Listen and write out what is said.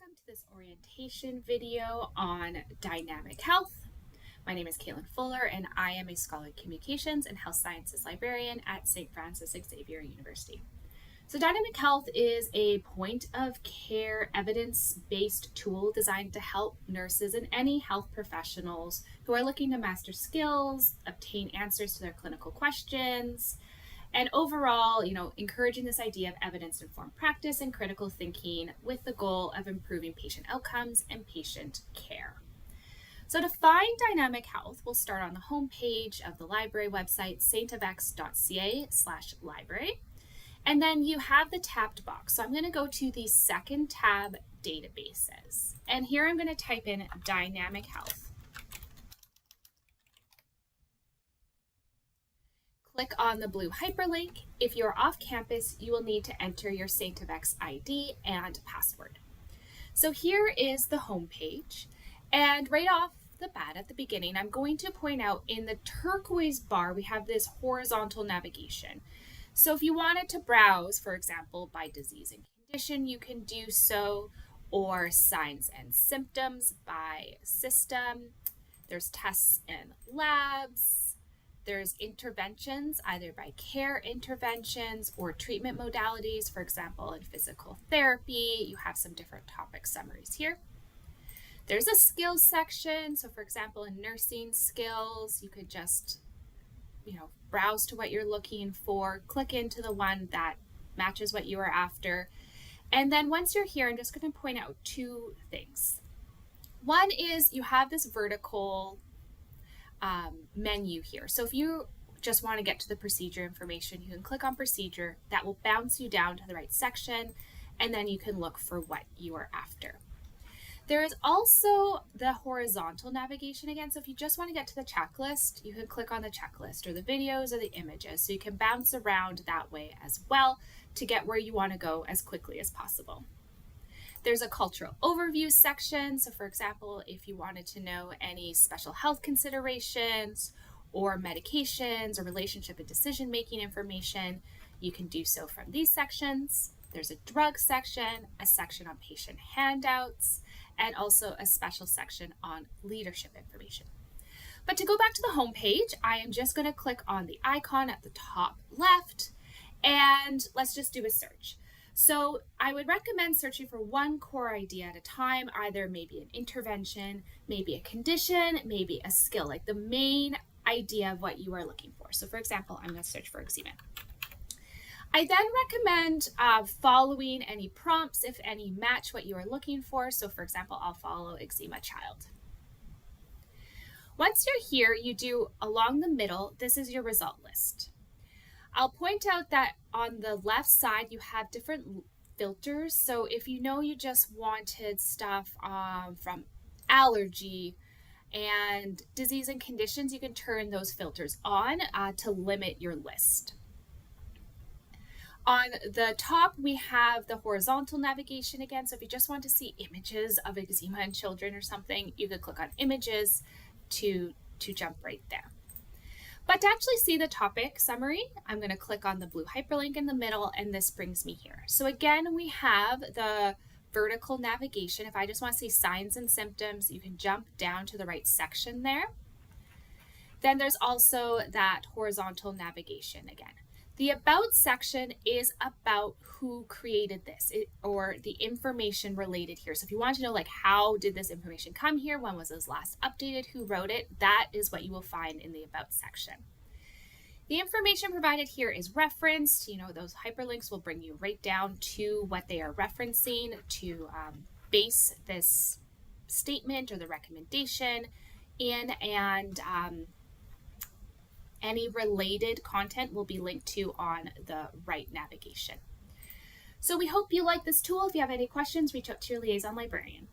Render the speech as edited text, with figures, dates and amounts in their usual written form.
Welcome to this orientation video on dynamic health. My name is Caitlin Fuller and I am a scholarly communications and health sciences librarian at St. Francis Xavier University. So dynamic health is a point of care evidence-based tool designed to help nurses and any health professionals who are looking to master skills, obtain answers to their clinical questions, and overall, encouraging this idea of evidence-informed practice and critical thinking with the goal of improving patient outcomes and patient care. So to find dynamic health, we'll start on the homepage of the library website, stofx.ca/library. And then you have the tabbed box. So I'm going to go to the second tab, databases. And here I'm going to type in dynamic health. Click on the blue hyperlink. If you're off campus, you will need to enter your St. FX ID and password. So here is the home page, and right off the bat at the beginning, I'm going to point out in the turquoise bar, we have this horizontal navigation. So if you wanted to browse, for example, by disease and condition, you can do so, or signs and symptoms by system. There's tests and labs. There's interventions, either by care interventions or treatment modalities. For example, in physical therapy, you have some different topic summaries here. There's a skills section. So for example, in nursing skills, you could just, browse to what you're looking for, click into the one that matches what you are after. And then once you're here, I'm just going to point out two things. One is you have this vertical menu here. So if you just want to get to the procedure information, you can click on procedure. That will bounce you down to the right section, and then you can look for what you are after. There is also the horizontal navigation again. So if you just want to get to the checklist, you can click on the checklist or the videos or the images. So you can bounce around that way as well to get where you want to go as quickly as possible. There's a cultural overview section. So for example, if you wanted to know any special health considerations or medications or relationship and decision-making information, you can do so from these sections. There's a drug section, a section on patient handouts, and also a special section on leadership information. But to go back to the home page, I am just going to click on the icon at the top left, and let's just do a search. So I would recommend searching for one core idea at a time, either maybe an intervention, maybe a condition, maybe a skill, like the main idea of what you are looking for. So for example, I'm going to search for eczema. I then recommend following any prompts if any match what you are looking for. So for example, I'll follow eczema child. Once you're here, you do along the middle, this is your result list. I'll point out that on the left side, you have different filters. So if you just wanted stuff from allergy and disease and conditions, you can turn those filters on to limit your list. On the top, we have the horizontal navigation again. So if you just want to see images of eczema in children or something, you could click on images to jump right there. But to actually see the topic summary, I'm going to click on the blue hyperlink in the middle, and this brings me here. So again, we have the vertical navigation. If I just want to see signs and symptoms, you can jump down to the right section there. Then there's also that horizontal navigation again. The About section is about who created this or the information related here. So if you want to know how did this information come here, when was this last updated, who wrote it, that is what you will find in the About section. The information provided here is referenced. Those hyperlinks will bring you right down to what they are referencing to base this statement or the recommendation in, and any related content will be linked to on the right navigation. So we hope you like this tool. If you have any questions, reach out to your liaison librarian.